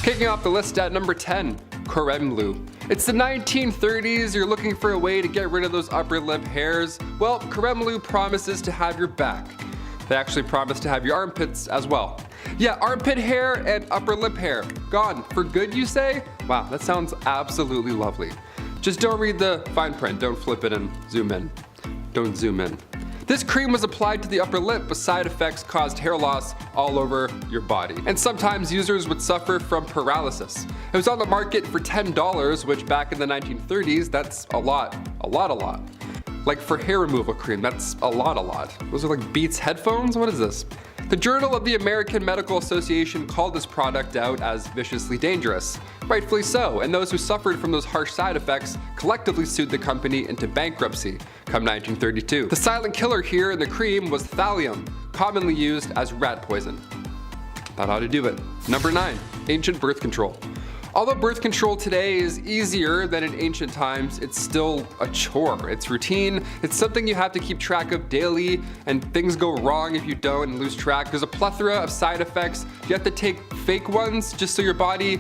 Kicking off the list at number 10, Corblu. It's the 1930s, you're looking for a way to get rid of those upper lip hairs. Well, Corblu promises to have your back. They actually promise to have your armpits as well. Yeah, armpit hair and upper lip hair, gone for good, you say? Wow, that sounds absolutely lovely. Just don't read the fine print, don't flip it and zoom in. Don't zoom in. This cream was applied to the upper lip, but side effects caused hair loss all over your body. And sometimes users would suffer from paralysis. It was on the market for $10, which back in the 1930s, that's a lot. Like for hair removal cream, that's a lot. Those are like Beats headphones? What is this? The Journal of the American Medical Association called this product out as viciously dangerous. Rightfully so, and those who suffered from those harsh side effects collectively sued the company into bankruptcy come 1932. The silent killer here in the cream was thallium, commonly used as rat poison. That ought to do it. Number 9, ancient birth control. Although birth control today is easier than in ancient times, it's still a chore. It's routine, it's something you have to keep track of daily, and things go wrong if you don't and lose track. There's a plethora of side effects. You have to take fake ones just so your body,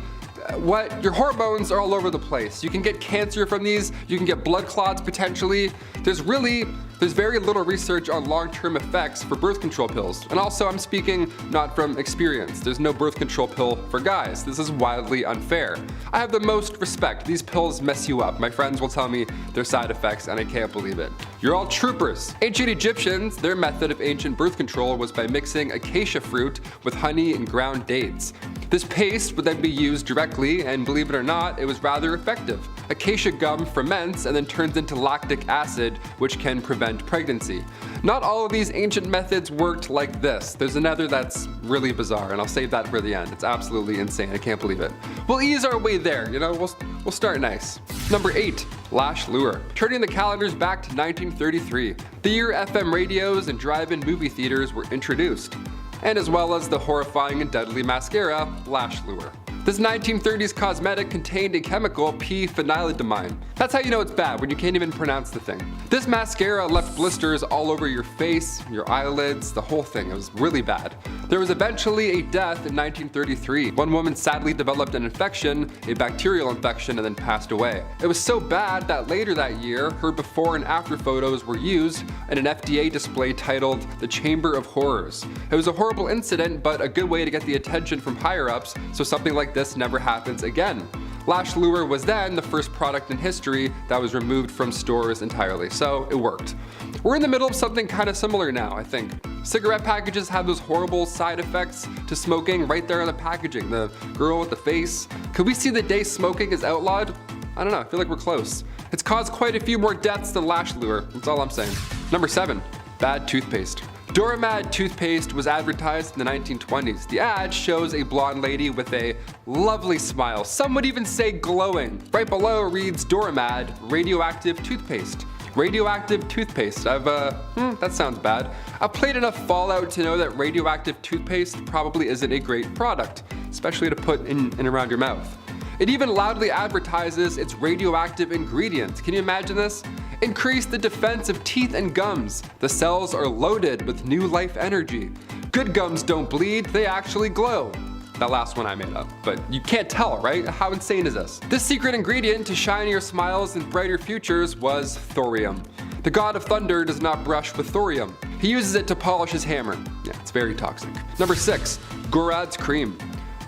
your hormones are all over the place. You can get cancer from these, you can get blood clots potentially. There's very little research on long-term effects for birth control pills. And also, I'm speaking not from experience. There's no birth control pill for guys. This is wildly unfair. I have the most respect. These pills mess you up. My friends will tell me their side effects and I can't believe it. You're all troopers. Ancient Egyptians, their method of ancient birth control was by mixing acacia fruit with honey and ground dates. This paste would then be used directly, and believe it or not, it was rather effective. Acacia gum ferments and then turns into lactic acid, which can prevent pregnancy. Not all of these ancient methods worked like this. There's another that's really bizarre, and I'll save that for the end. It's absolutely insane. I can't believe it. We'll ease our way there, you know, we'll start nice. Number 8, Lash Lure. Turning the calendars back to 1933, the year FM radios and drive-in movie theaters were introduced, and as well as the horrifying and deadly mascara, Lash Lure. This 1930s cosmetic contained a chemical, p-phenylethylamine. That's how you know it's bad, when you can't even pronounce the thing. This mascara left blisters all over your face, your eyelids, the whole thing. It was really bad. There was eventually a death in 1933. One woman sadly developed an infection, a bacterial infection, and then passed away. It was so bad that later that year, her before and after photos were used in an FDA display titled The Chamber of Horrors. It was a horrible incident, but a good way to get the attention from higher-ups, so something like this never happens again. Lash Lure was then the first product in history that was removed from stores entirely, so it worked. We're in the middle of something kind of similar now, I think. Cigarette packages have those horrible side effects to smoking right there on the packaging. The girl with the face. Could we see the day smoking is outlawed? I don't know, I feel like we're close. It's caused quite a few more deaths than Lash Lure, that's all I'm saying. Number 7, bad toothpaste. Doramad toothpaste was advertised in the 1920s. The ad shows a blonde lady with a lovely smile. Some would even say glowing. Right below reads Doramad radioactive toothpaste. Radioactive toothpaste. That sounds bad. I've played enough Fallout to know that radioactive toothpaste probably isn't a great product, especially to put in and around your mouth. It even loudly advertises its radioactive ingredients. Can you imagine this? Increase the defense of teeth and gums. The cells are loaded with new life energy. Good gums don't bleed, they actually glow. That last one I made up, but you can't tell, right? How insane is this? This secret ingredient to shinier smiles and brighter futures was thorium. The god of thunder does not brush with thorium. He uses it to polish his hammer. Yeah, it's very toxic. Number 6, Gads Cream.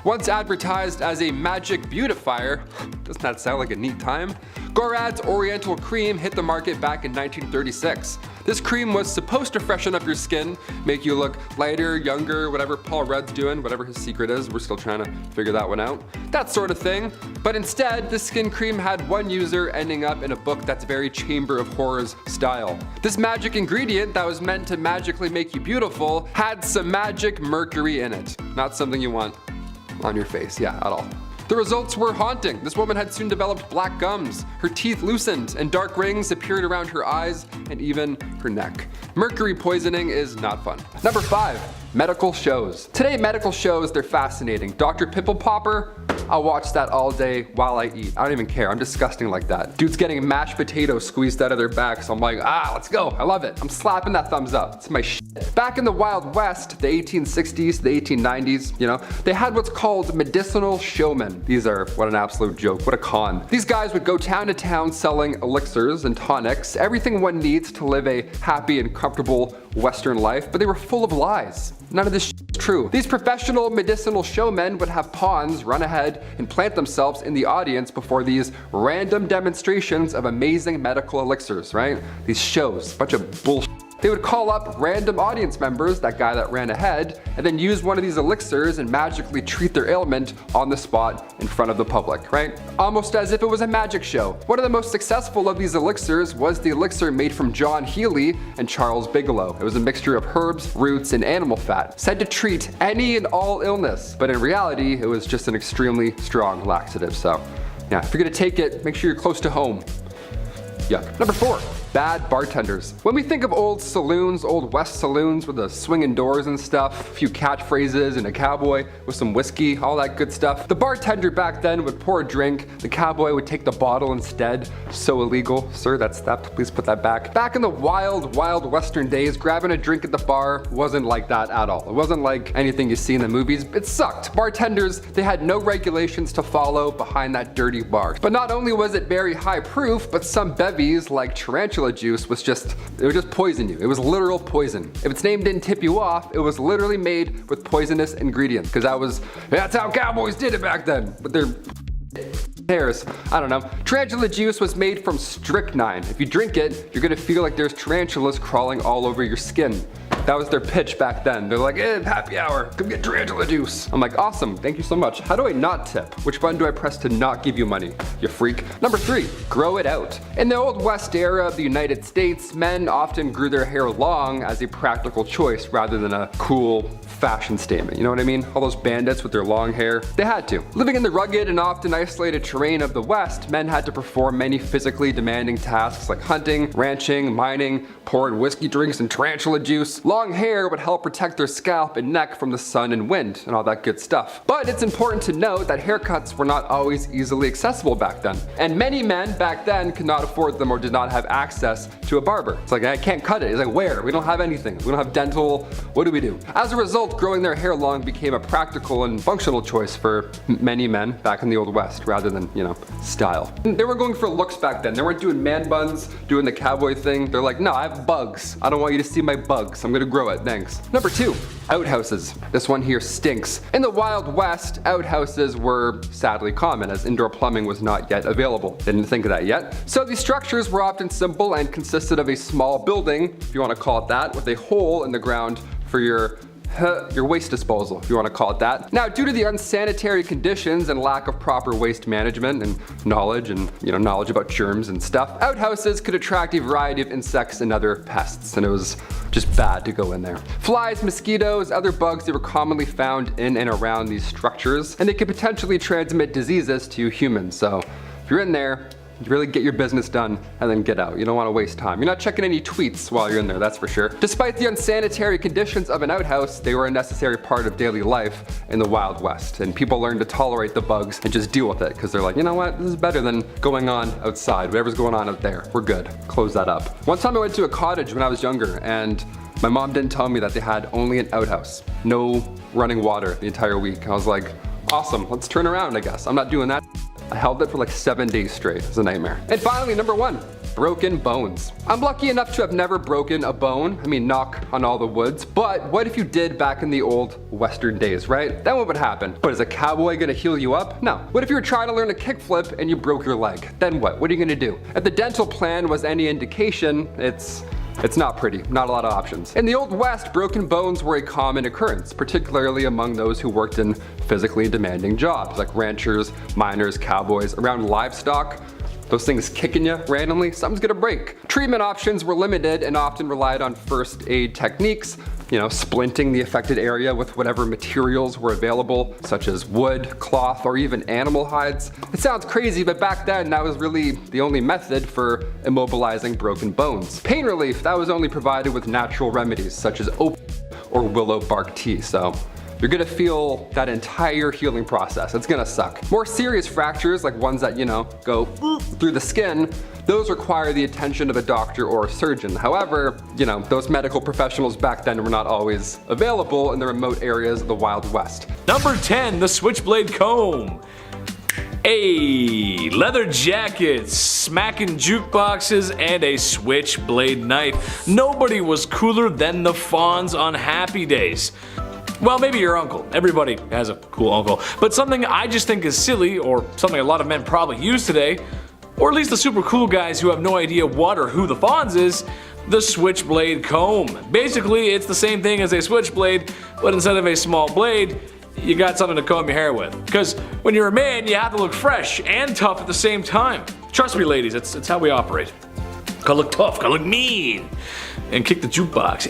Once advertised as a magic beautifier, doesn't that sound like a neat time? Gads Oriental Cream hit the market back in 1936. This cream was supposed to freshen up your skin, make you look lighter, younger, whatever Paul Rudd's doing, whatever his secret is, we're still trying to figure that one out. That sort of thing. But instead, this skin cream had one user ending up in a book that's very Chamber of Horrors style. This magic ingredient that was meant to magically make you beautiful had some magic mercury in it. Not something you want on your face, yeah, at all. The results were haunting. This woman had soon developed black gums, her teeth loosened, and dark rings appeared around her eyes and even her neck. Mercury poisoning is not fun. Number 5, medical shows. Today, medical shows, they're fascinating. Dr. Pimple Popper, I'll watch that all day while I eat. I don't even care, I'm disgusting like that. Dude's getting mashed potatoes squeezed out of their back, so I'm like, let's go, I love it. I'm slapping that thumbs up, it's my shit. Back in the Wild West, the 1860s, the 1890s, they had what's called medicinal showmen. These are, what an absolute joke, what a con. These guys would go town to town selling elixirs and tonics, everything one needs to live a happy and comfortable Western life, but they were full of lies. None of this shit is true. These professional medicinal showmen would have pawns run ahead and plant themselves in the audience before these random demonstrations of amazing medical elixirs, right? These shows, bunch of bullshit. They would call up random audience members, that guy that ran ahead, and then use one of these elixirs and magically treat their ailment on the spot in front of the public, right? Almost as if it was a magic show. One of the most successful of these elixirs was the elixir made from John Healy and Charles Bigelow. It was a mixture of herbs, roots, and animal fat, said to treat any and all illness, but in reality, it was just an extremely strong laxative. So, yeah, if you're gonna take it, make sure you're close to home. Yuck. Number 4. Bad bartenders. When we think of old saloons, old West saloons with the swinging doors and stuff, a few catchphrases and a cowboy with some whiskey, all that good stuff, the bartender back then would pour a drink, the cowboy would take the bottle instead. So illegal. Sir, that's theft. Please put that back. Back in the wild Western days, grabbing a drink at the bar wasn't like that at all. It wasn't like anything you see in the movies. It sucked. Bartenders, they had no regulations to follow behind that dirty bar. But not only was it very high proof, but some bevies like tarantula juice would just poison you. It was literal poison. If its name didn't tip you off, it was literally made with poisonous ingredients, because that's how cowboys did it back then. But they're hairs. I don't know. Tarantula juice was made from strychnine. If you drink it, you're gonna feel like there's tarantulas crawling all over your skin. That was their pitch back then. They're like, happy hour, come get tarantula juice. I'm like, awesome, thank you so much. How do I not tip? Which button do I press to not give you money, you freak? Number 3, grow it out. In the Old West era of the United States, men often grew their hair long as a practical choice rather than a cool fashion statement. You know what I mean? All those bandits with their long hair, they had to. Living in the rugged and often isolated terrain of the West, men had to perform many physically demanding tasks like hunting, ranching, mining, pouring whiskey drinks and tarantula juice. Long hair would help protect their scalp and neck from the sun and wind and all that good stuff. But it's important to note that haircuts were not always easily accessible back then. And many men back then could not afford them or did not have access to a barber. It's like, I can't cut it. It's like, where? We don't have anything. We don't have dental. What do we do? As a result, growing their hair long became a practical and functional choice for many men back in the Old West rather than, style. They were going for looks back then. They weren't doing man buns, doing the cowboy thing. They're like, no, I have bugs. I don't want you to see my bugs. I'm gonna grow it, thanks. Number 2, outhouses. This one here stinks. In the Wild West, outhouses were sadly common as indoor plumbing was not yet available. They didn't think of that yet. So these structures were often simple and consisted of a small building, if you want to call it that, with a hole in the ground for your waste disposal, if you want to call it that. Now, due to the unsanitary conditions and lack of proper waste management and knowledge about germs and stuff, outhouses could attract a variety of insects and other pests, and it was just bad to go in there. Flies, mosquitoes, other bugs, they were commonly found in and around these structures, and they could potentially transmit diseases to humans. So if you're in there, you really get your business done and then get out. You don't want to waste time. You're not checking any tweets while you're in there, that's for sure. Despite the unsanitary conditions of an outhouse, they were a necessary part of daily life in the Wild West. And people learned to tolerate the bugs and just deal with it because they're like, you know what, this is better than going on outside. Whatever's going on out there, we're good. Close that up. One time I went to a cottage when I was younger and my mom didn't tell me that they had only an outhouse. No running water the entire week. I was like, awesome, let's turn around, I guess. I'm not doing that. I held it for like 7 days straight. It was a nightmare. And finally, number 1, broken bones. I'm lucky enough to have never broken a bone. I mean, knock on all the woods. But what if you did back in the old Western days, right? Then what would happen? What, is a cowboy gonna heal you up? No. What if you were trying to learn a kickflip and you broke your leg? Then what? What are you gonna do? If the dental plan was any indication, it's not pretty, not a lot of options. In the Old West, broken bones were a common occurrence, particularly among those who worked in physically demanding jobs, like ranchers, miners, cowboys, around livestock. Those things kicking you randomly, something's gonna break. Treatment options were limited and often relied on first aid techniques, splinting the affected area with whatever materials were available, such as wood, cloth, or even animal hides. It sounds crazy, but back then that was really the only method for immobilizing broken bones. Pain relief, that was only provided with natural remedies, such as opium or willow bark tea. So you're gonna feel that entire healing process. It's gonna suck. More serious fractures, like ones that, go through the skin, those require the attention of a doctor or a surgeon. However, those medical professionals back then were not always available in the remote areas of the Wild West. Number 10, the Switchblade Comb. Leather jackets, smacking jukeboxes, and a switchblade knife. Nobody was cooler than the Fonz on Happy Days. Well, maybe your uncle. Everybody has a cool uncle. But something I just think is silly, or something a lot of men probably use today, or at least the super cool guys who have no idea what or who the Fonz is, the Switchblade Comb. Basically, it's the same thing as a switchblade, but instead of a small blade, you got something to comb your hair with. Because when you're a man, you have to look fresh and tough at the same time. Trust me, ladies, it's how we operate. Gotta look tough, gotta look mean, and kick the jukebox.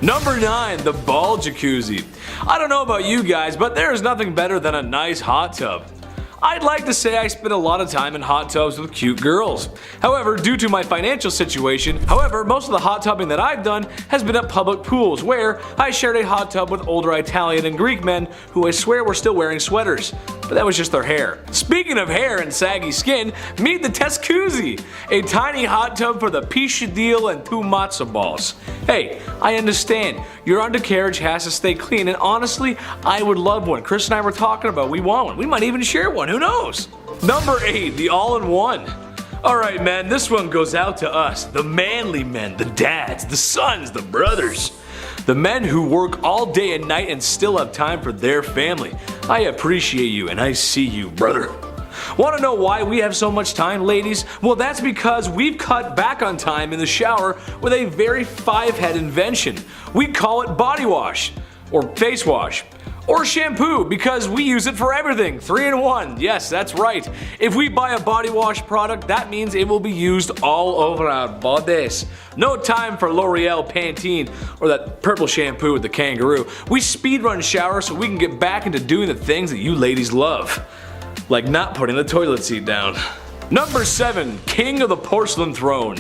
Number 9, the Ball Jacuzzi. I don't know about you guys, but there is nothing better than a nice hot tub. I'd like to say I spend a lot of time in hot tubs with cute girls. However, due to my financial situation, most of the hot tubbing that I've done has been at public pools where I shared a hot tub with older Italian and Greek men who I swear were still wearing sweaters. But that was just their hair. Speaking of hair and saggy skin, meet the Cess Pools, a tiny hot tub for the piscadille and 2 matzo balls. Hey, I understand, your undercarriage has to stay clean, and honestly, I would love one. Chris and I were talking about we want one. We might even share one, who knows? Number 8, the all-in-one. Alright man, this one goes out to us, the manly men, the dads, the sons, the brothers. The men who work all day and night and still have time for their family. I appreciate you and I see you, brother. Want to know why we have so much time, ladies? Well, that's because we've cut back on time in the shower with a very 5-head invention. We call it body wash, or face wash, or shampoo, because we use it for everything. 3-in-1, yes, that's right. If we buy a body wash product, that means it will be used all over our bodies. No time for L'Oreal Pantene or that purple shampoo with the kangaroo. We speedrun shower so we can get back into doing the things that you ladies love. Like not putting the toilet seat down. Number 7, King of the Porcelain Throne.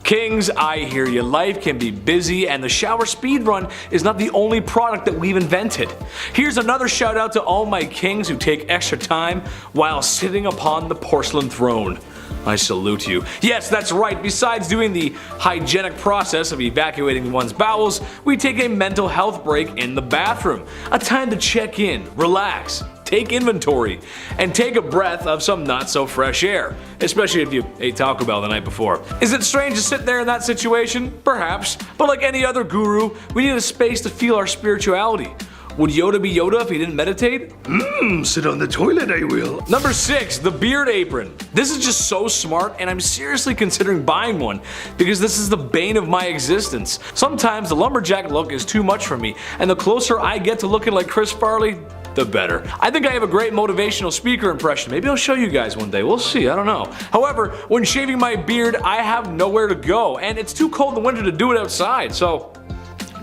Kings, I hear you. Life can be busy and the shower speed run is not the only product that we've invented. Here's another shout out to all my kings who take extra time while sitting upon the porcelain throne. I salute you. Yes, that's right. Besides doing the hygienic process of evacuating one's bowels, we take a mental health break in the bathroom. A time to check in, relax, take inventory, and take a breath of some not so fresh air, especially if you ate Taco Bell the night before. Is it strange to sit there in that situation? Perhaps, but like any other guru, we need a space to feel our spirituality. Would Yoda be Yoda if he didn't meditate? Sit on the toilet, I will. Number 6, the beard apron. This is just so smart and I'm seriously considering buying one because this is the bane of my existence. Sometimes the lumberjack look is too much for me and the closer I get to looking like Chris Farley, the better. I think I have a great motivational speaker impression. Maybe I'll show you guys one day. We'll see. I don't know. However, when shaving my beard, I have nowhere to go and it's too cold in the winter to do it outside, so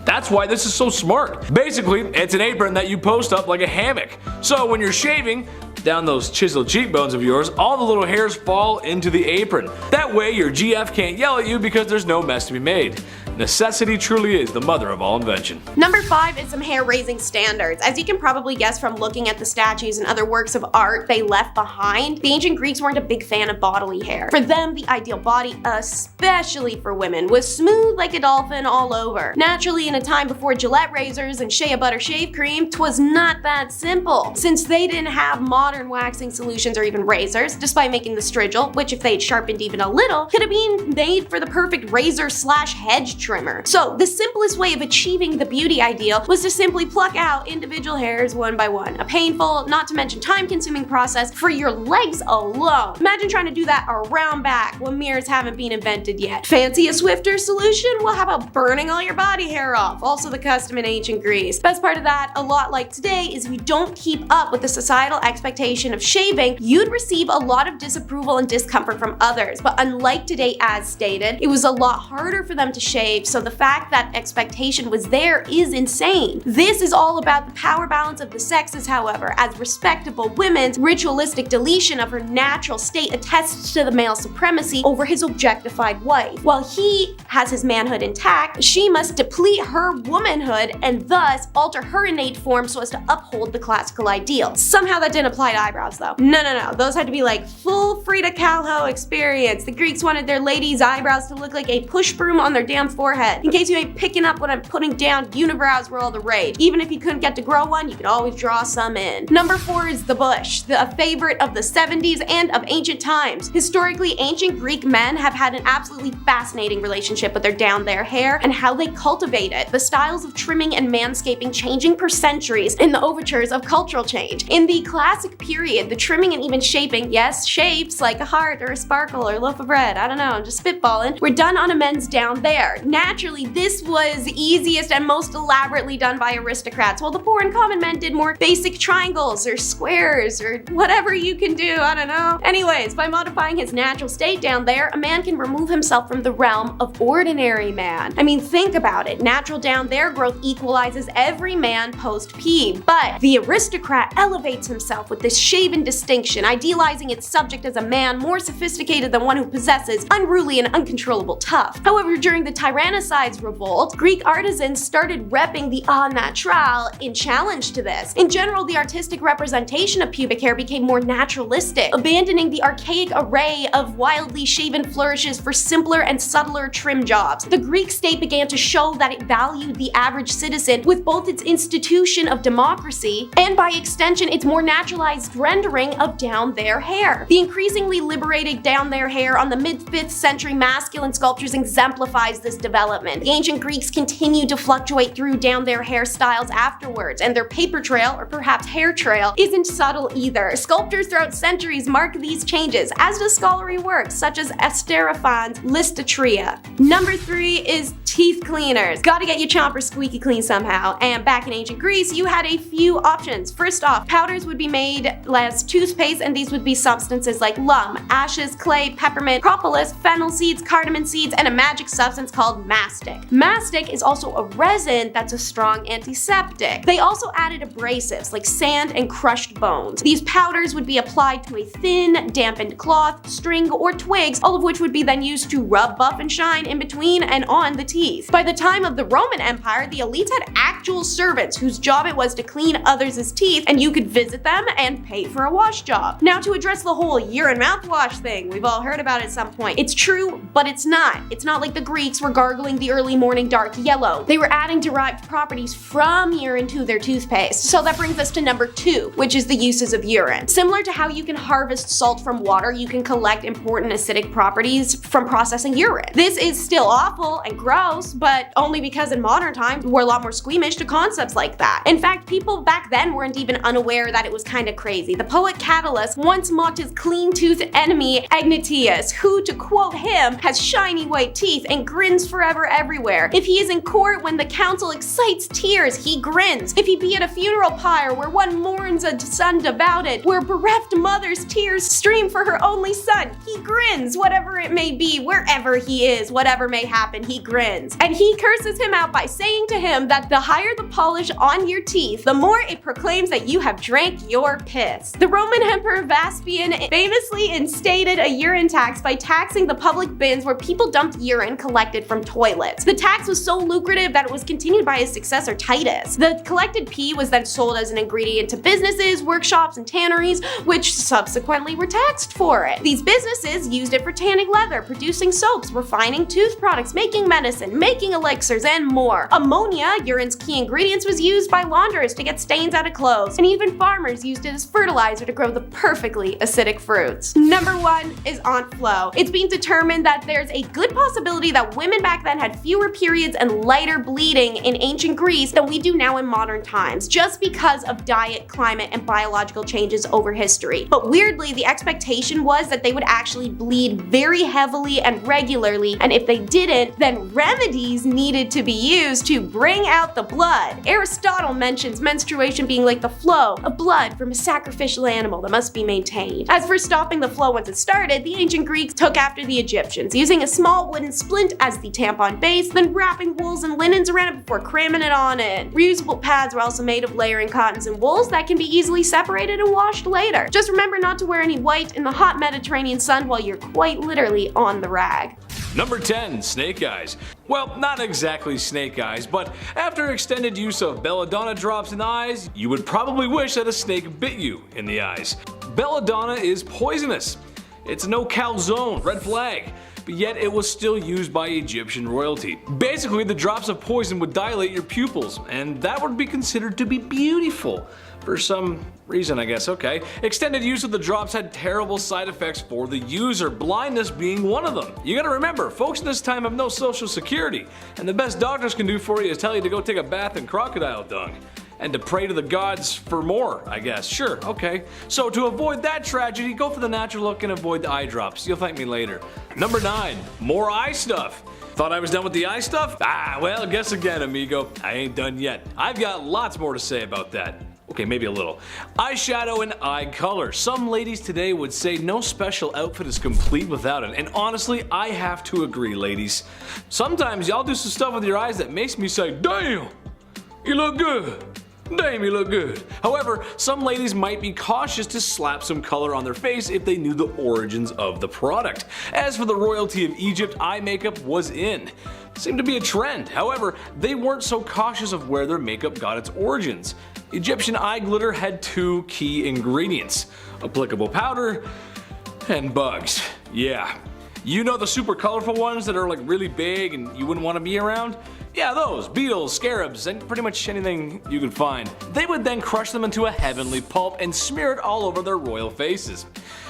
that's why this is so smart. Basically, it's an apron that you post up like a hammock. So when you're shaving down those chiseled cheekbones of yours, all the little hairs fall into the apron. That way your GF can't yell at you because there's no mess to be made. Necessity truly is the mother of all invention. Number 5 is some hair-raising standards. As you can probably guess from looking at the statues and other works of art they left behind, the ancient Greeks weren't a big fan of bodily hair. For them, the ideal body, especially for women, was smooth like a dolphin all over. Naturally, in a time before Gillette razors and shea butter shave cream, 'twas not that simple. Since they didn't have modern waxing solutions or even razors, despite making the strigil, which if they'd sharpened even a little, could have been made for the perfect razor/hedge trimmer. So the simplest way of achieving the beauty ideal was to simply pluck out individual hairs one by one. A painful, not to mention time-consuming process for your legs alone. Imagine trying to do that around back when mirrors haven't been invented yet. Fancy a swifter solution? Well, how about burning all your body hair off? Also the custom in ancient Greece. Best part of that, a lot like today, is if you don't keep up with the societal expectation of shaving, you'd receive a lot of disapproval and discomfort from others. But unlike today, as stated, it was a lot harder for them to shave safe, so the fact that expectation was there is insane. This is all about the power balance of the sexes, however, as respectable women's ritualistic deletion of her natural state attests to the male supremacy over his objectified wife. While he has his manhood intact, she must deplete her womanhood and thus alter her innate form so as to uphold the classical ideal. Somehow that didn't apply to eyebrows though. No. Those had to be like full Frida Kahlo experience. The Greeks wanted their ladies' eyebrows to look like a push broom on their damn forehead. In case you ain't picking up what I'm putting down, unibrows were all the rage. Even if you couldn't get to grow one, you could always draw some in. Number 4 is the bush, a favorite of the 70s and of ancient times. Historically, ancient Greek men have had an absolutely fascinating relationship with their down there hair and how they cultivate it. The styles of trimming and manscaping changing for centuries in the overtures of cultural change. In the classic period, the trimming and even shaping, yes, shapes like a heart or a sparkle or a loaf of bread, I don't know, I'm just spitballing, were done on a men's down there. Naturally, this was easiest and most elaborately done by aristocrats, while the poor and common men did more basic triangles or squares or whatever you can do, I don't know. Anyways, by modifying his natural state down there, a man can remove himself from the realm of ordinary man. I mean, think about it. Natural down there growth equalizes every man post-pee, but the aristocrat elevates himself with this shaven distinction, idealizing its subject as a man more sophisticated than one who possesses unruly and uncontrollable tough. However, during the Tyrannicides revolt, Greek artisans started repping the au naturel in challenge to this. In general, the artistic representation of pubic hair became more naturalistic, abandoning the archaic array of wildly shaven flourishes for simpler and subtler trim jobs. The Greek state began to show that it valued the average citizen with both its institution of democracy and, by extension, its more naturalized rendering of down there hair. The increasingly liberated down there hair on the mid-5th century masculine sculptures exemplifies this development. The ancient Greeks continued to fluctuate through down there hairstyles afterwards, and their paper trail, or perhaps hair trail, isn't subtle either. Sculptors throughout centuries mark these changes, as does scholarly works such as Asterophanes' Listatria. Number 3 is teeth cleaners. Gotta get your chomper squeaky clean somehow, and back in ancient Greece, you had a few options. First off, powders would be made as toothpaste, and these would be substances like lum, ashes, clay, peppermint, propolis, fennel seeds, cardamom seeds, and a magic substance called mastic. Mastic is also a resin that's a strong antiseptic. They also added abrasives like sand and crushed bones. These powders would be applied to a thin, dampened cloth, string, or twigs, all of which would be then used to rub, buff, and shine in between and on the teeth. By the time of the Roman Empire, the elites had actual servants whose job it was to clean others' teeth, and you could visit them and pay for a wash job. Now, to address the whole urine mouthwash thing, we've all heard about it at some point. It's true, but it's not. It's not like the Greeks were gargling the early morning dark yellow. They were adding derived properties from urine to their toothpaste. So that brings us to number 2, which is the uses of urine. Similar to how you can harvest salt from water, you can collect important acidic properties from processing urine. This is still awful and gross, but only because in modern times we're a lot more squeamish to concepts like that. In fact, people back then weren't even unaware that it was kind of crazy. The poet Catullus once mocked his clean-toothed enemy Egnatius, who, to quote him, has shiny white teeth and grins forever everywhere. If he is in court when the council excites tears, he grins. If he be at a funeral pyre where one mourns a son devoted, where bereft mother's tears stream for her only son, he grins. Whatever it may be, wherever he is, whatever may happen, he grins. And he curses him out by saying to him that the higher the polish on your teeth, the more it proclaims that you have drank your piss. The Roman Emperor Vespasian famously instated a urine tax by taxing the public bins where people dumped urine collected from toilets. The tax was so lucrative that it was continued by his successor Titus. The collected pee was then sold as an ingredient to businesses, workshops, and tanneries, which subsequently were taxed for it. These businesses used it for tanning leather, producing soaps, refining tooth products, making medicine, making elixirs, and more. Ammonia, urine's key ingredients, was used by launderers to get stains out of clothes, and even farmers used it as fertilizer to grow the perfectly acidic fruits. Number 1 is Aunt Flo. It's been determined that there's a good possibility that women back then had fewer periods and lighter bleeding in ancient Greece than we do now in modern times, just because of diet, climate, and biological changes over history. But weirdly, the expectation was that they would actually bleed very heavily and regularly, and if they didn't, then remedies needed to be used to bring out the blood. Aristotle mentions menstruation being like the flow of blood from a sacrificial animal that must be maintained. As for stopping the flow once it started, the ancient Greeks took after the Egyptians, using a small wooden splint as the tampon base, then wrapping wools and linens around it before cramming it on in. Reusable pads are also made of layering cottons and wools that can be easily separated and washed later. Just remember not to wear any white in the hot Mediterranean sun while you're quite literally on the rag. Number 10. Snake eyes. Well, not exactly snake eyes, but after extended use of belladonna drops in the eyes, you would probably wish that a snake bit you in the eyes. Belladonna is poisonous. It's a no-cal zone, red flag. But yet it was still used by Egyptian royalty. Basically, the drops of poison would dilate your pupils, and that would be considered to be beautiful. For some reason, I guess, okay. Extended use of the drops had terrible side effects for the user, blindness being one of them. You gotta remember, folks in this time have no social security, and the best doctors can do for you is tell you to go take a bath in crocodile dung. And to pray to the gods for more, I guess. Sure, okay. So to avoid that tragedy, go for the natural look and avoid the eye drops. You'll thank me later. Number 9. More eye stuff. Thought I was done with the eye stuff? Well, guess again, amigo. I ain't done yet. I've got lots more to say about that. Okay, maybe a little. Eyeshadow and eye color. Some ladies today would say no special outfit is complete without it, and honestly, I have to agree, ladies. Sometimes y'all do some stuff with your eyes that makes me say, damn, you look good. Damn, you look good. However, some ladies might be cautious to slap some color on their face if they knew the origins of the product. As for the royalty of Egypt, eye makeup was in. Seemed to be a trend. However, they weren't so cautious of where their makeup got its origins. Egyptian eye glitter had 2 key ingredients: applicable powder and bugs. Yeah. You know the super colorful ones that are like really big and you wouldn't want to be around? Yeah, those. Beetles, scarabs, and pretty much anything you could find. They would then crush them into a heavenly pulp and smear it all over their royal faces.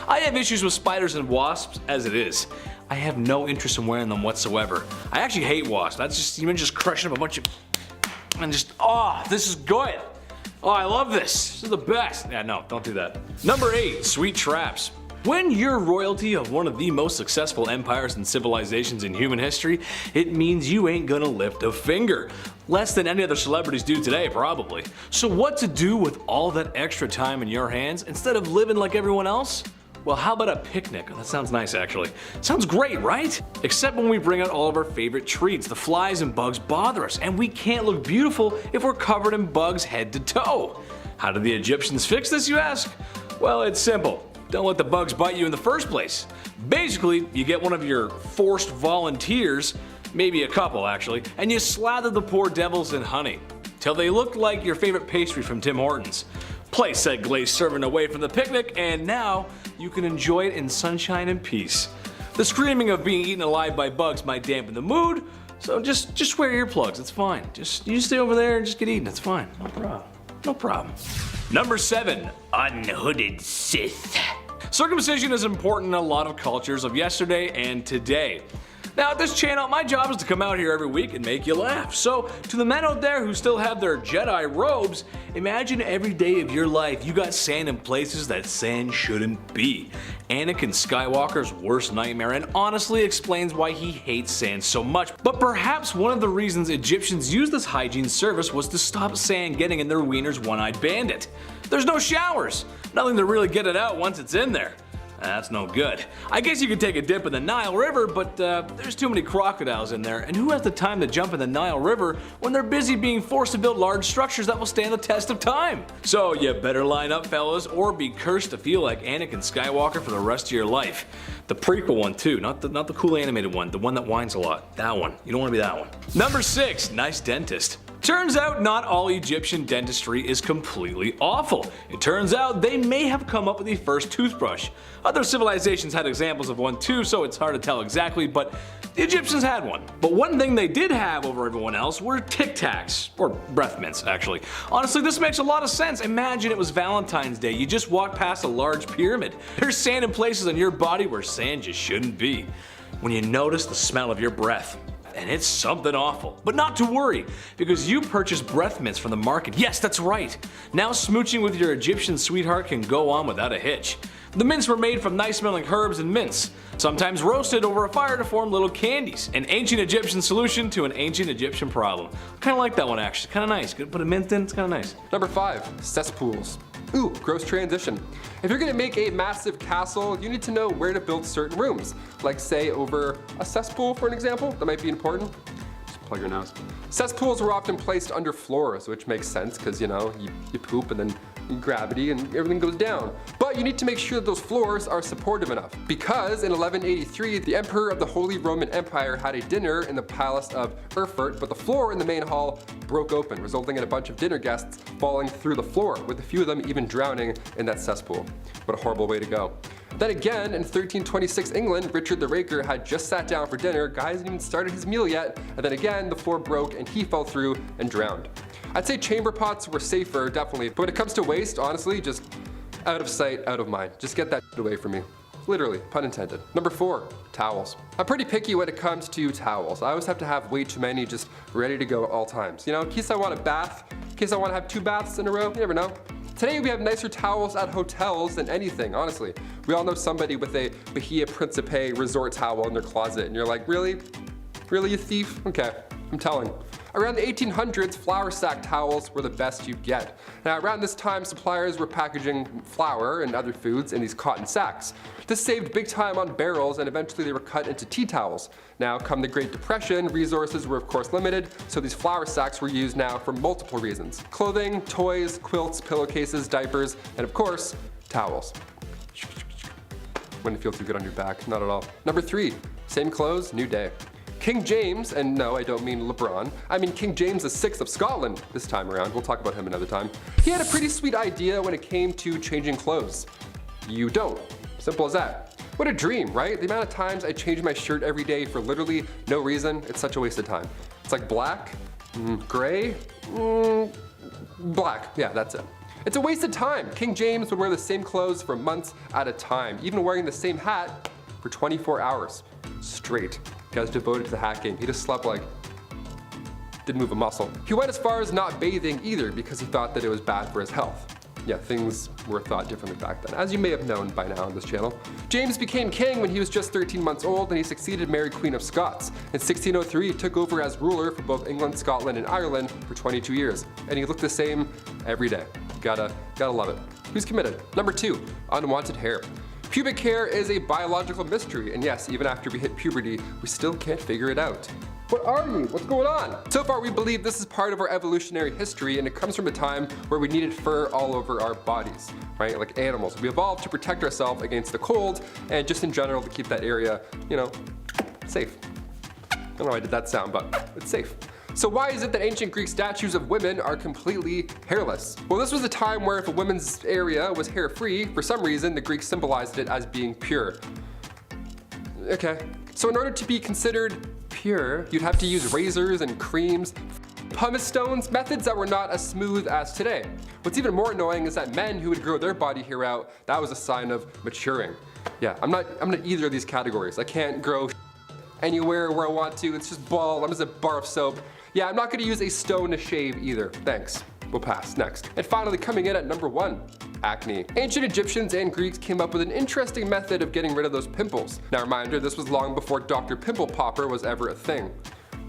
I have issues with spiders and wasps as it is. I have no interest in wearing them whatsoever. I actually hate wasps. That's just, even just crushing up a bunch of, and just, oh, this is good. Oh, I love this. This is the best. Yeah, no, don't do that. Number 8, sweet traps. When you're royalty of one of the most successful empires and civilizations in human history, it means you ain't gonna lift a finger. Less than any other celebrities do today, probably. So what to do with all that extra time in your hands instead of living like everyone else? Well, how about a picnic? Oh, that sounds nice, actually. Sounds great, right? Except when we bring out all of our favorite treats, the flies and bugs bother us, and we can't look beautiful if we're covered in bugs head to toe. How did the Egyptians fix this, you ask? Well, it's simple. Don't let the bugs bite you in the first place. Basically, you get one of your forced volunteers, maybe a couple actually, and you slather the poor devils in honey, till they look like your favorite pastry from Tim Hortons. Place said glazed serving away from the picnic, and now you can enjoy it in sunshine and peace. The screaming of being eaten alive by bugs might dampen the mood, so just wear earplugs, it's fine. You stay over there and just get eaten, it's fine, no problem. No problem. Number 7, unhooded Sith. Circumcision is important in a lot of cultures of yesterday and today. Now at this channel, my job is to come out here every week and make you laugh. So to the men out there who still have their Jedi robes, imagine every day of your life you got sand in places that sand shouldn't be. Anakin Skywalker's worst nightmare, and honestly explains why he hates sand so much. But perhaps one of the reasons Egyptians used this hygiene service was to stop sand getting in their wiener's one-eyed bandit. There's no showers, nothing to really get it out once it's in there. That's no good. I guess you could take a dip in the Nile River, but there's too many crocodiles in there, and who has the time to jump in the Nile River when they're busy being forced to build large structures that will stand the test of time? So you better line up, fellas, or be cursed to feel like Anakin Skywalker for the rest of your life. The prequel one too, not the cool animated one, the one that whines a lot. That one. You don't want to be that one. Number 6, nice dentist. Turns out not all Egyptian dentistry is completely awful. It turns out they may have come up with the first toothbrush. Other civilizations had examples of one too, so it's hard to tell exactly, but the Egyptians had one. But one thing they did have over everyone else were Tic Tacs, or breath mints actually. Honestly, this makes a lot of sense. Imagine it was Valentine's Day, you just walked past a large pyramid. There's sand in places on your body where sand just shouldn't be. When you notice the smell of your breath, and it's something awful. But not to worry, because you purchased breath mints from the market. Yes, that's right. Now smooching with your Egyptian sweetheart can go on without a hitch. The mints were made from nice smelling herbs and mints, sometimes roasted over a fire to form little candies. An ancient Egyptian solution to an ancient Egyptian problem. Kinda like that one actually, kinda nice. Could put a mint in, it's kinda nice. Number 5, Cess Pools. Ooh, gross transition. If you're gonna make a massive castle, you need to know where to build certain rooms. Like say over a cesspool for an example, that might be important. Just plug your nose. Cesspools were often placed under floors, which makes sense because you poop and then gravity and everything goes down. But you need to make sure that those floors are supportive enough. Because in 1183, the Emperor of the Holy Roman Empire had a dinner in the palace of Erfurt, but the floor in the main hall broke open, resulting in a bunch of dinner guests falling through the floor, with a few of them even drowning in that cesspool. What a horrible way to go. Then again, in 1326 England, Richard the Raker had just sat down for dinner, guy hasn't even started his meal yet, and then again, the floor broke and he fell through and drowned. I'd say chamber pots were safer, definitely, but when it comes to waste, honestly, just out of sight, out of mind. Just get that away from me. Literally, pun intended. Number 4, towels. I'm pretty picky when it comes to towels. I always have to have way too many just ready to go at all times. You know, in case I want a bath, in case I want to have 2 baths in a row, you never know. Today we have nicer towels at hotels than anything, honestly. We all know somebody with a Bahia Principe resort towel in their closet, and you're like, really? Really, you thief? Okay, I'm telling. Around the 1800s, flour sack towels were the best you'd get. Now, around this time, suppliers were packaging flour and other foods in these cotton sacks. This saved big time on barrels, and eventually they were cut into tea towels. Now, come the Great Depression, resources were of course limited, so these flour sacks were used now for multiple reasons. Clothing, toys, quilts, pillowcases, diapers, and of course, towels. Wouldn't feel too good on your back, not at all. Number 3, same clothes, new day. King James, and no, I don't mean LeBron, I mean King James VI of Scotland this time around. We'll talk about him another time. He had a pretty sweet idea when it came to changing clothes. You don't. Simple as that. What a dream, right? The amount of times I change my shirt every day for literally no reason, it's such a waste of time. It's like black, gray, black. Yeah, that's it. It's a waste of time. King James would wear the same clothes for months at a time, even wearing the same hat for 24 hours straight. He was devoted to the hat game. He just slept like, didn't move a muscle. He went as far as not bathing either because he thought that it was bad for his health. Yeah, things were thought differently back then, as you may have known by now on this channel. James became king when he was just 13 months old, and he succeeded Mary Queen of Scots. In 1603, he took over as ruler for both England, Scotland, and Ireland for 22 years. And he looked the same every day. Gotta love it. Who's committed? Number 2, unwanted hair. Pubic hair is a biological mystery, and yes, even after we hit puberty, we still can't figure it out. What are you? What's going on? So far, we believe this is part of our evolutionary history, and it comes from a time where we needed fur all over our bodies, right? Like animals. We evolved to protect ourselves against the cold, and just in general to keep that area, safe. I don't know why I did that sound, but it's safe. So why is it that ancient Greek statues of women are completely hairless? Well, this was a time where if a woman's area was hair-free, for some reason the Greeks symbolized it as being pure. Okay. So in order to be considered pure, you'd have to use razors and creams, pumice stones, methods that were not as smooth as today. What's even more annoying is that men who would grow their body hair out, that was a sign of maturing. Yeah, I'm not either of these categories. I can't grow anywhere where I want to. It's just bald. I'm just a bar of soap. Yeah, I'm not gonna use a stone to shave either. Thanks. We'll pass. Next. And finally, coming in at number 1, acne. Ancient Egyptians and Greeks came up with an interesting method of getting rid of those pimples. Now, reminder, this was long before Dr. Pimple Popper was ever a thing.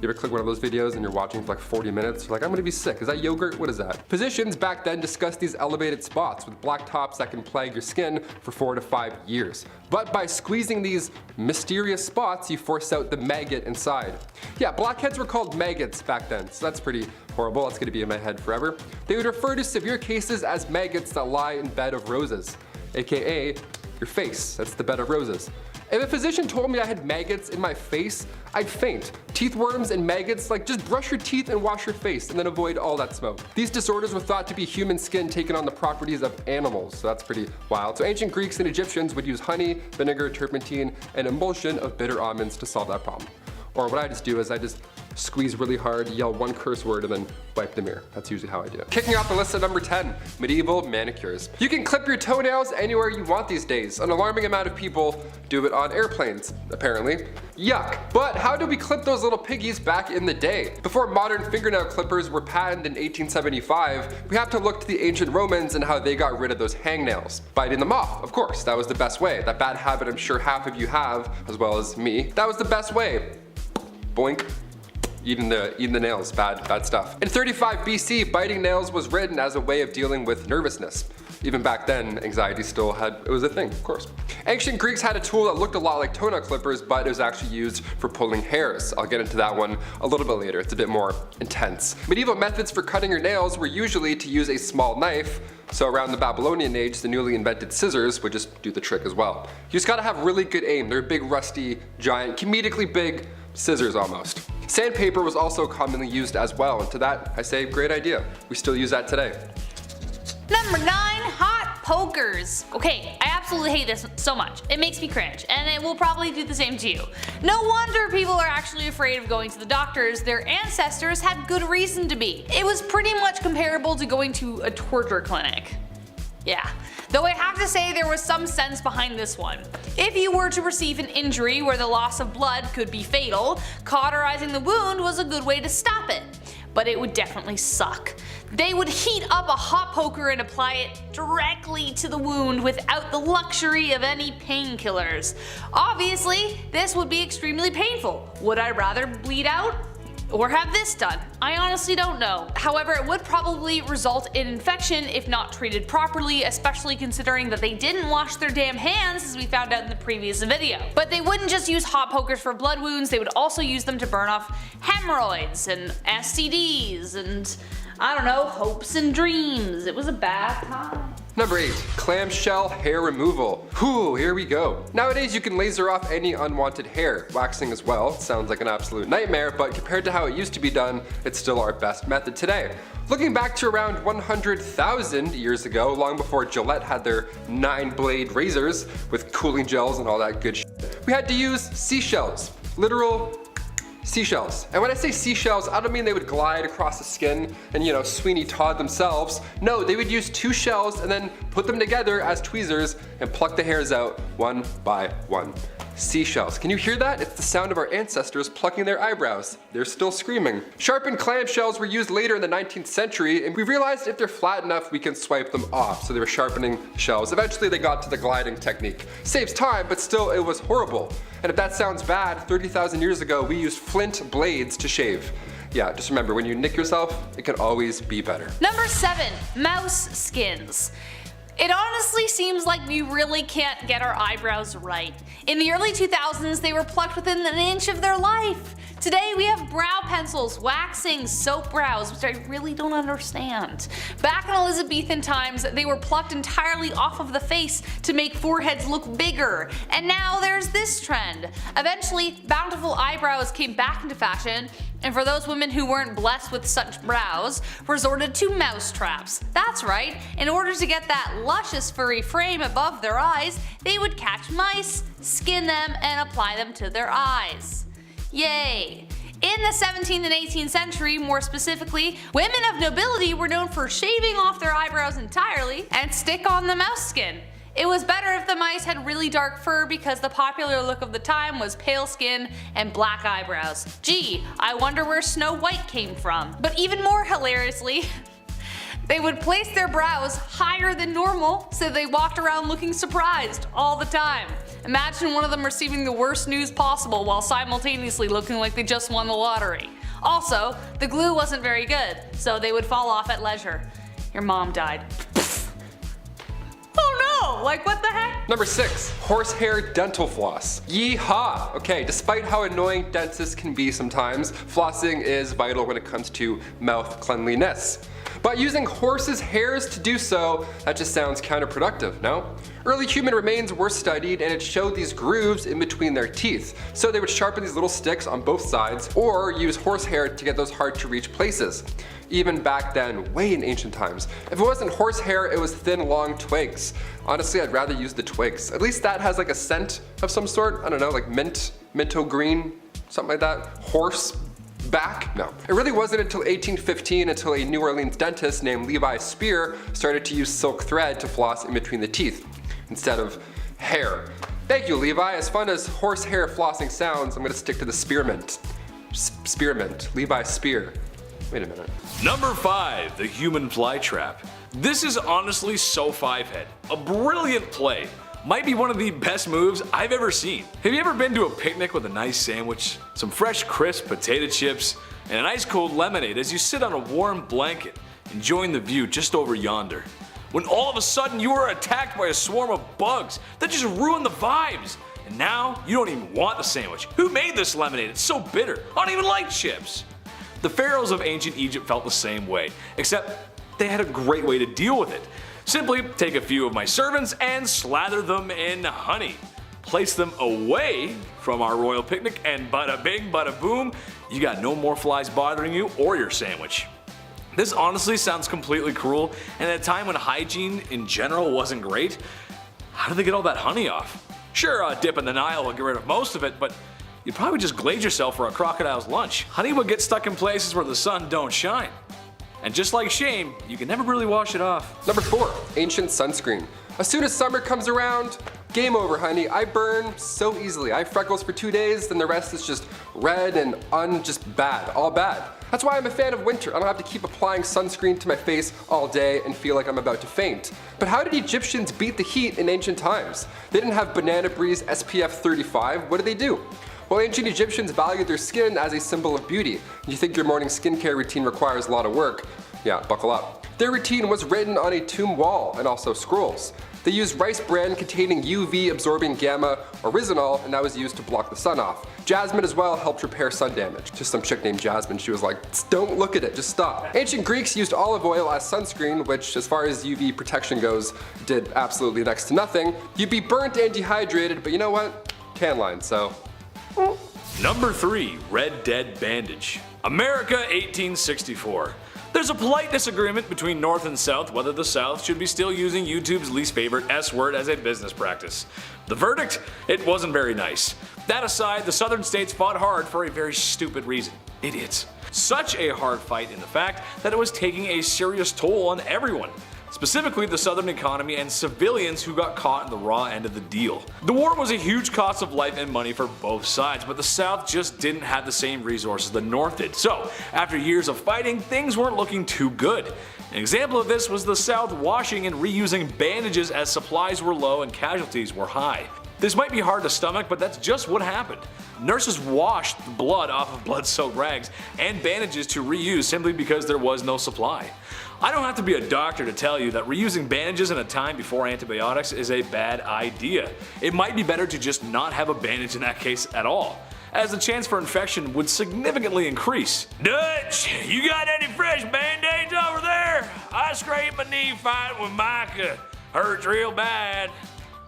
You ever click one of those videos and you're watching for like 40 minutes? You're like, I'm gonna be sick. Is that yogurt? What is that? Physicians back then discussed these elevated spots with black tops that can plague your skin for 4 to 5 years. But by squeezing these mysterious spots, you force out the maggot inside. Yeah, blackheads were called maggots back then, so that's pretty horrible. That's gonna be in my head forever. They would refer to severe cases as maggots that lie in bed of roses, AKA your face. That's the bed of roses. If a physician told me I had maggots in my face, I'd faint. Teeth worms and maggots, like just brush your teeth and wash your face and then avoid all that smoke. These disorders were thought to be human skin taking on the properties of animals, so that's pretty wild. So ancient Greeks and Egyptians would use honey, vinegar, turpentine, and emulsion of bitter almonds to solve that problem. Or what I just do is I just squeeze really hard, yell one curse word, and then wipe the mirror. That's usually how I do it. Kicking off the list at number 10, medieval manicures. You can clip your toenails anywhere you want these days. An alarming amount of people do it on airplanes, apparently. Yuck. But how did we clip those little piggies back in the day? Before modern fingernail clippers were patented in 1875, we have to look to the ancient Romans and how they got rid of those hangnails. Biting them off, of course. That was the best way. That bad habit I'm sure half of you have, as well as me. That was the best way. Boink. Eating the nails, bad stuff. In 35 BC, biting nails was written as a way of dealing with nervousness. Even back then, anxiety still it was a thing, of course. Ancient Greeks had a tool that looked a lot like toenail clippers, but it was actually used for pulling hairs. I'll get into that one a little bit later. It's a bit more intense. Medieval methods for cutting your nails were usually to use a small knife. So around the Babylonian age, the newly invented scissors would just do the trick as well. You just gotta have really good aim. They're big, rusty, giant, comedically big scissors almost. Sandpaper was also commonly used as well, and to that I say great idea. We still use that today. Number 9, hot pokers. Okay, I absolutely hate this so much. It makes me cringe, and it will probably do the same to you. No wonder people are actually afraid of going to the doctors. Their ancestors had good reason to be. It was pretty much comparable to going to a torture clinic. Yeah. Though I have to say there was some sense behind this one. If you were to receive an injury where the loss of blood could be fatal, cauterizing the wound was a good way to stop it. But it would definitely suck. They would heat up a hot poker and apply it directly to the wound without the luxury of any painkillers. Obviously, this would be extremely painful. Would I rather bleed out or have this done? I honestly don't know. However, it would probably result in infection if not treated properly, especially considering that they didn't wash their damn hands, as we found out in the previous video. But they wouldn't just use hot pokers for blood wounds, they would also use them to burn off hemorrhoids and STDs and, I don't know, hopes and dreams. It was a bad time. Number 8, clamshell hair removal. Whew, here we go. Nowadays you can laser off any unwanted hair. Waxing as well, sounds like an absolute nightmare, but compared to how it used to be done, it's still our best method today. Looking back to around 100,000 years ago, long before Gillette had their 9-blade razors with cooling gels and all that good shit, we had to use seashells. Literal seashells. And when I say seashells, I don't mean they would glide across the skin and, you know, Sweeney Todd themselves. No, they would use 2 shells and then put them together as tweezers and pluck the hairs out one by one. Seashells. Can you hear that? It's the sound of our ancestors plucking their eyebrows. They're still screaming. Sharpened clamshells were used later in the 19th century, and we realized if they're flat enough, we can swipe them off. So they were sharpening shells. Eventually they got to the gliding technique. Saves time, but still it was horrible. And if that sounds bad, 30,000 years ago, we used flint blades to shave. Yeah, just remember, when you nick yourself, it can always be better. Number 7, mouse skins. It honestly seems like we really can't get our eyebrows right. In the early 2000s, they were plucked within an inch of their life. Today we have brow pencils, waxing, soap brows, which I really don't understand. Back in Elizabethan times, they were plucked entirely off of the face to make foreheads look bigger. And now there's this trend. Eventually, bountiful eyebrows came back into fashion, and for those women who weren't blessed with such brows, resorted to mouse traps. That's right, in order to get that luscious furry frame above their eyes, they would catch mice, skin them, and apply them to their eyes. Yay! In the 17th and 18th century, more specifically, women of nobility were known for shaving off their eyebrows entirely and stick on the mouse skin. It was better if the mice had really dark fur because the popular look of the time was pale skin and black eyebrows. Gee, I wonder where Snow White came from. But even more hilariously, they would place their brows higher than normal so they walked around looking surprised all the time. Imagine one of them receiving the worst news possible while simultaneously looking like they just won the lottery. Also, the glue wasn't very good, so they would fall off at leisure. Your mom died. Oh no, like what the heck? Number 6, horsehair dental floss. Yeehaw! Okay, despite how annoying dentists can be sometimes, flossing is vital when it comes to mouth cleanliness. But using horses' hairs to do so, that just sounds counterproductive, no? Early human remains were studied and it showed these grooves in between their teeth. So they would sharpen these little sticks on both sides or use horsehair to get those hard to reach places. Even back then, way in ancient times. If it wasn't horsehair, it was thin, long twigs. Honestly, I'd rather use the twigs. At least that has like a scent of some sort. I don't know, like mint, minto green, something like that. Horse back? No. It really wasn't until 1815 until a New Orleans dentist named Levi Spear started to use silk thread to floss in between the teeth instead of hair. Thank you, Levi. As fun as horsehair flossing sounds, I'm gonna stick to the spearmint. Spearmint. Levi Spear. Wait a minute. Number 5, the human fly trap. This is honestly so 5-head. A brilliant play. Might be one of the best moves I've ever seen. Have you ever been to a picnic with a nice sandwich, some fresh crisp potato chips, and an ice cold lemonade as you sit on a warm blanket, enjoying the view just over yonder? when all of a sudden you were attacked by a swarm of bugs that just ruined the vibes. And now you don't even want the sandwich. Who made this lemonade? It's so bitter. I don't even like chips. The pharaohs of ancient Egypt felt the same way, except they had a great way to deal with it. Simply take a few of my servants and slather them in honey. Place them away from our royal picnic and bada bing bada boom, you got no more flies bothering you or your sandwich. This honestly sounds completely cruel, and at a time when hygiene in general wasn't great, how did they get all that honey off? Sure, a dip in the Nile will get rid of most of it, but you'd probably just glaze yourself for a crocodile's lunch. Honey would get stuck in places where the sun don't shine. And just like shame, you can never really wash it off. Number 4, ancient sunscreen. As soon as summer comes around, game over, honey. I burn so easily. I have freckles for 2 days, then the rest is just red and just bad, all bad. That's why I'm a fan of winter. I don't have to keep applying sunscreen to my face all day and feel like I'm about to faint. But how did Egyptians beat the heat in ancient times? They didn't have Banana Breeze SPF 35. What did they do? Well, ancient Egyptians valued their skin as a symbol of beauty. You think your morning skincare routine requires a lot of work? Yeah, buckle up. Their routine was written on a tomb wall and also scrolls. They used rice bran containing UV absorbing gamma oryzanol, and that was used to block the sun off. Jasmine as well helped repair sun damage. Just some chick named Jasmine, she was like, don't look at it, just stop. Ancient Greeks used olive oil as sunscreen, which as far as UV protection goes, did absolutely next to nothing. You'd be burnt and dehydrated, but you know what? Tan line, so. Number 3, Red Dead Bandage. America 1864. There's a polite disagreement between North and South whether the South should be still using YouTube's least favorite S word as a business practice. The verdict? It wasn't very nice. That aside, the Southern states fought hard for a very stupid reason. Idiots. Such a hard fight in the fact that it was taking a serious toll on everyone. Specifically the Southern economy and civilians who got caught in the raw end of the deal. The war was a huge cost of life and money for both sides, but the South just didn't have the same resources the North did. So, after years of fighting, things weren't looking too good. An example of this was the South washing and reusing bandages as supplies were low and casualties were high. This might be hard to stomach, but that's just what happened. Nurses washed the blood off of blood-soaked rags and bandages to reuse simply because there was no supply. I don't have to be a doctor to tell you that reusing bandages in a time before antibiotics is a bad idea. It might be better to just not have a bandage in that case at all, as the chance for infection would significantly increase. Dutch, you got any fresh band-aids over there? I scraped my knee fighting with Micah. Hurts real bad.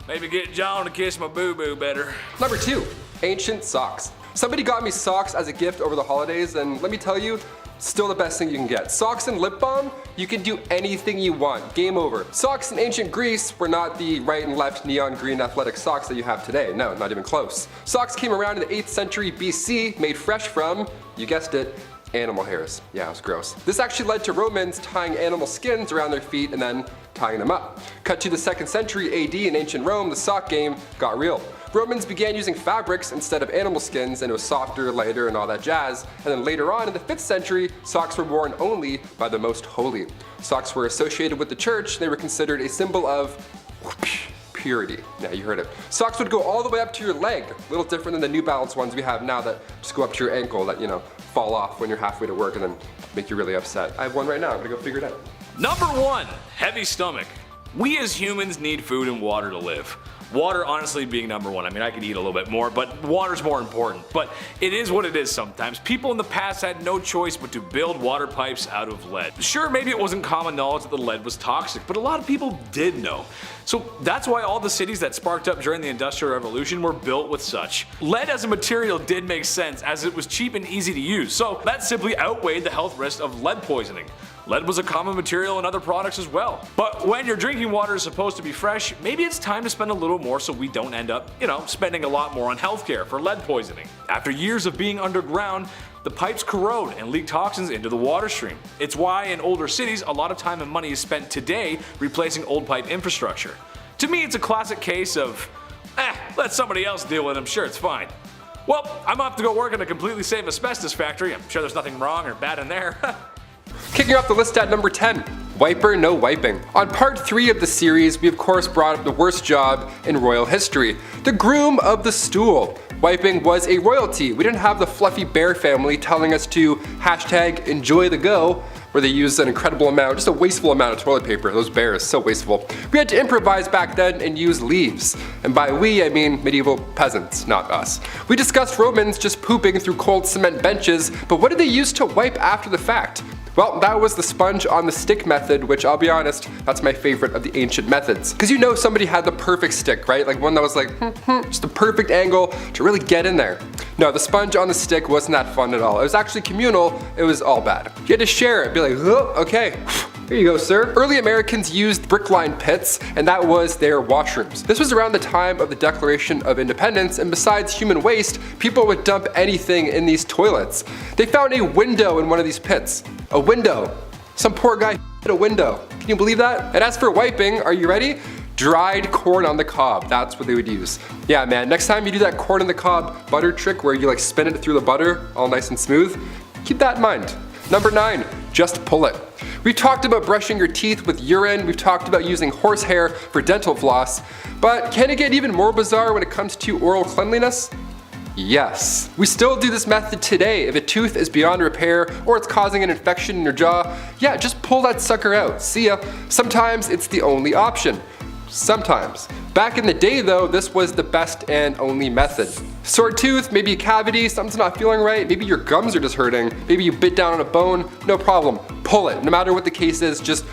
Maybe get John to kiss my boo-boo better. Number 2, ancient socks. Somebody got me socks as a gift over the holidays, and let me tell you, still the best thing you can get. Socks and lip balm, you can do anything you want. Game over. Socks in ancient Greece were not the right and left neon green athletic socks that you have today. No, not even close. Socks came around in the 8th century BC, made fresh from, you guessed it, animal hairs. Yeah, it was gross. This actually led to Romans tying animal skins around their feet and then tying them up. Cut to the 2nd century AD in ancient Rome, the sock game got real. Romans began using fabrics instead of animal skins, and it was softer, lighter, and all that jazz. And then later on in the 5th century, socks were worn only by the most holy. Socks were associated with the church. They were considered a symbol of purity. Yeah, you heard it. Socks would go all the way up to your leg. A little different than the New Balance ones we have now that just go up to your ankle that, you know, fall off when you're halfway to work and then make you really upset. I have one right now. I'm gonna go figure it out. Number 1, heavy stomach. We as humans need food and water to live. Water honestly being number 1. I mean, I could eat a little bit more, but water's more important. But it is what it is sometimes. People in the past had no choice but to build water pipes out of lead. Sure, maybe it wasn't common knowledge that the lead was toxic, but a lot of people did know. So that's why all the cities that sparked up during the Industrial Revolution were built with such. Lead as a material did make sense as it was cheap and easy to use, so that simply outweighed the health risks of lead poisoning. Lead was a common material in other products as well. But when your drinking water is supposed to be fresh, maybe it's time to spend a little more so we don't end up, spending a lot more on healthcare for lead poisoning. After years of being underground, the pipes corrode and leak toxins into the water stream. It's why in older cities, a lot of time and money is spent today replacing old pipe infrastructure. To me, it's a classic case of, let somebody else deal with it, I'm sure it's fine. Well, I'm off to go work in a completely safe asbestos factory. I'm sure there's nothing wrong or bad in there. Kicking off the list at number 10, wiper no wiping. On part 3 of the series, we of course brought up the worst job in royal history, the groom of the stool. Wiping was a royalty. We didn't have the fluffy bear family telling us to #enjoy the go. where they used an incredible amount, just a wasteful amount of toilet paper. Those bears, so wasteful. We had to improvise back then and use leaves. And by we, I mean medieval peasants, not us. We discussed Romans just pooping through cold cement benches, but what did they use to wipe after the fact? Well, that was the sponge on the stick method, which I'll be honest, that's my favorite of the ancient methods. Because you know somebody had the perfect stick, right? Like one that was like, just the perfect angle to really get in there. No, the sponge on the stick wasn't that fun at all. It was actually communal, it was all bad. You had to share it, be like, oh, okay. Here you go, sir. Early Americans used brick-lined pits, and that was their washrooms. This was around the time of the Declaration of Independence, and besides human waste, people would dump anything in these toilets. They found a window in one of these pits. A window. Some poor guy hit a window. Can you believe that? And as for wiping, are you ready? Dried corn on the cob. That's what they would use. Yeah, man, next time you do that corn on the cob butter trick where you like spin it through the butter, all nice and smooth, keep that in mind. Number 9, just pull it. We've talked about brushing your teeth with urine, we've talked about using horsehair for dental floss, but can it get even more bizarre when it comes to oral cleanliness? Yes. We still do this method today. If a tooth is beyond repair or it's causing an infection in your jaw, yeah, just pull that sucker out. See ya. Sometimes it's the only option. Sometimes. Back in the day though, this was the best and only method. Sore tooth, maybe a cavity, something's not feeling right, maybe your gums are just hurting, maybe you bit down on a bone, no problem. Pull it. No matter what the case is, just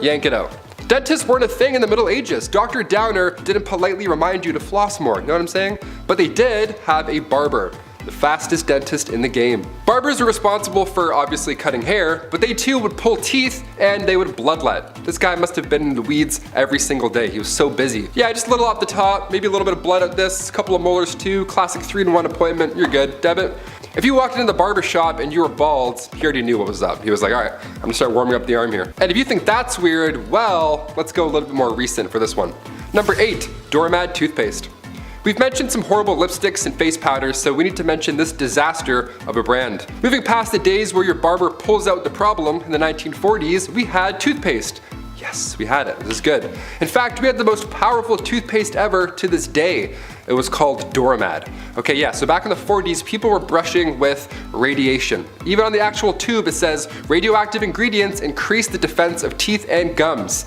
yank it out. Dentists weren't a thing in the Middle Ages. Dr. Downer didn't politely remind you to floss more, you know what I'm saying? But they did have a barber. The fastest dentist in the game. Barbers were responsible for obviously cutting hair, but they too would pull teeth and they would bloodlet. This guy must have been in the weeds every single day. He was so busy. Yeah, just a little off the top, maybe a little bit of blood at this, a couple of molars too, classic 3-in-1 appointment, you're good, debit. If you walked into the barber shop and you were bald, he already knew what was up. He was like, all right, I'm gonna start warming up the arm here. And if you think that's weird, well, let's go a little bit more recent for this one. Number 8, doormat toothpaste. We've mentioned some horrible lipsticks and face powders, so we need to mention this disaster of a brand. Moving past the days where your barber pulls out the problem in the 1940s, we had toothpaste. Yes, we had it. This is good. In fact, we had the most powerful toothpaste ever to this day. It was called Doormat. Okay, yeah, so back in the 40s, people were brushing with radiation. Even on the actual tube, it says, radioactive ingredients increase the defense of teeth and gums.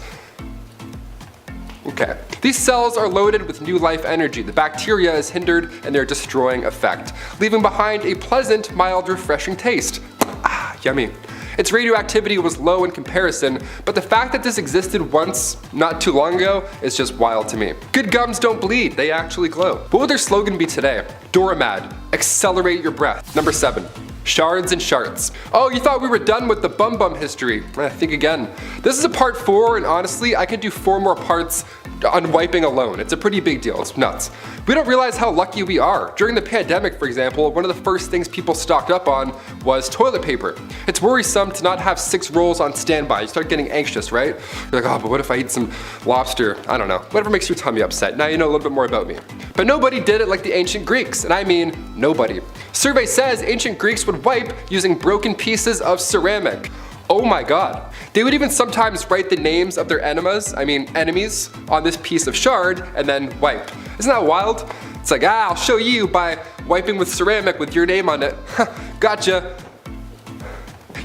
Okay. These cells are loaded with new life energy. The bacteria is hindered in their destroying effect, leaving behind a pleasant, mild, refreshing taste. Ah, yummy. Its radioactivity was low in comparison, but the fact that this existed once, not too long ago, is just wild to me. Good gums don't bleed, they actually glow. What would their slogan be today? Doormat, accelerate your breath. Number 7. Shards and Shards. Oh, you thought we were done with the bum history. Think again. This is a part 4, and honestly, I could do 4 more parts on wiping alone. It's a pretty big deal, it's nuts. We don't realize how lucky we are. During the pandemic, for example, one of the first things people stocked up on was toilet paper. It's worrisome to not have 6 rolls on standby. You start getting anxious, right? You're like, oh, but what if I eat some lobster? I don't know. Whatever makes your tummy upset. Now you know a little bit more about me. But nobody did it like the ancient Greeks, and I mean nobody. Survey says ancient Greeks would wipe using broken pieces of ceramic. Oh my god. They would even sometimes write the names of their enemies on this piece of shard and then wipe. Isn't that wild? It's like, I'll show you by wiping with ceramic with your name on it. Gotcha.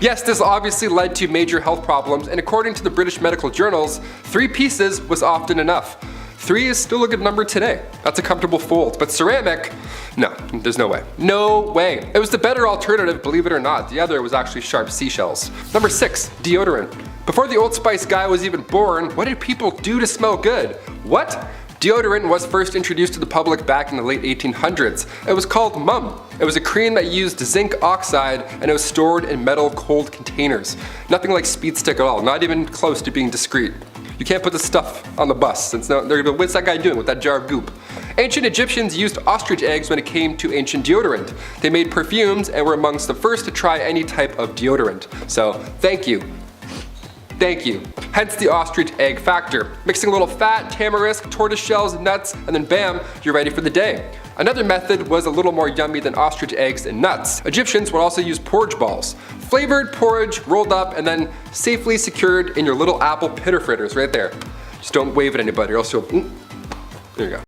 Yes, this obviously led to major health problems, and according to the British medical journals, 3 pieces was often enough. 3 is still a good number today. That's a comfortable fold, but ceramic, no, there's no way. No way. It was the better alternative, believe it or not. The other was actually sharp seashells. Number 6, deodorant. Before the Old Spice guy was even born, what did people do to smell good? What? Deodorant was first introduced to the public back in the late 1800s. It was called Mum. It was a cream that used zinc oxide and it was stored in metal cold containers. Nothing like Speed Stick at all, not even close to being discreet. You can't put this stuff on the bus. They're gonna be, what's that guy doing with that jar of goop? Ancient Egyptians used ostrich eggs when it came to ancient deodorant. They made perfumes and were amongst the first to try any type of deodorant. So, thank you. Thank you. Hence the ostrich egg factor. Mixing a little fat, tamarisk, tortoise shells, nuts, and then bam, you're ready for the day. Another method was a little more yummy than ostrich eggs and nuts. Egyptians would also use porridge balls. Flavored porridge rolled up and then safely secured in your little apple pitter fritters right there. Just don't wave at anybody or else you'll, there you go.